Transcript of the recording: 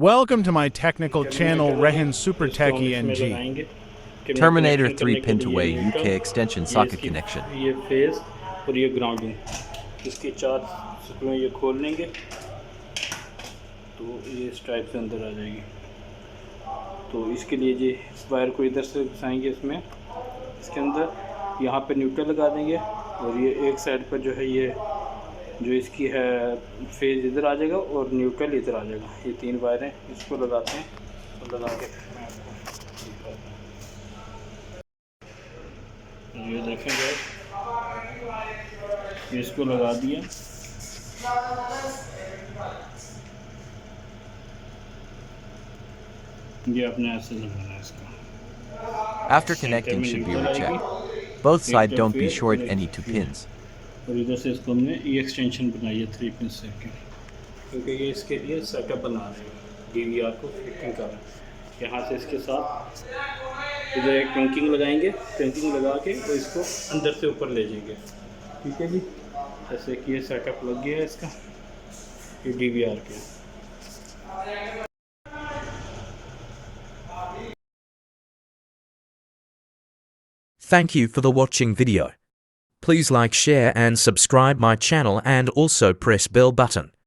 Welcome to my technical channel Rehan Super Techie NG. Terminator 3 pin to way UK extension socket connection. ये face और ये grounding, इसके चार screw ये खोल लेंगे तो ये इस टाइप से अंदर आ जाएगी। तो इसके लिए ये वायर को इधर से घुसाएंगे इसमें, इसके अंदर यहाँ पे न्यूट्रल लगा देंगे और ये एक साइड पर जो है ये जो इसकी है फेज इधर आ जाएगा और न्यूट्रल इधर आ जाएगा। ये तीन वायर हैं, इसको लगाते हैं और लगा के ये देखेंगे, इसको लगा दिया। ये अपने ऐसे लगाना है इसका। After connecting should be rechecked. Both sides don't be short any two pins. और इधर से इसको हमने ये एक्सटेंशन बनाई है 3 पिन से, क्योंकि ये इसके लिए सेटअप बना रहे हैं, DVR को फिटिंग कर रहे हैं। यहाँ से इसके साथ इधर एक क्रंकिंग लगाएंगे, क्रंकिंग लगा के और इसको अंदर से ऊपर ले जाएंगे। ठीक है जी, जैसे कि ये सेटअप लग गया है इसका, ये DVR के। Thank you for the watching video. Please like, share and subscribe my channel and also press bell button.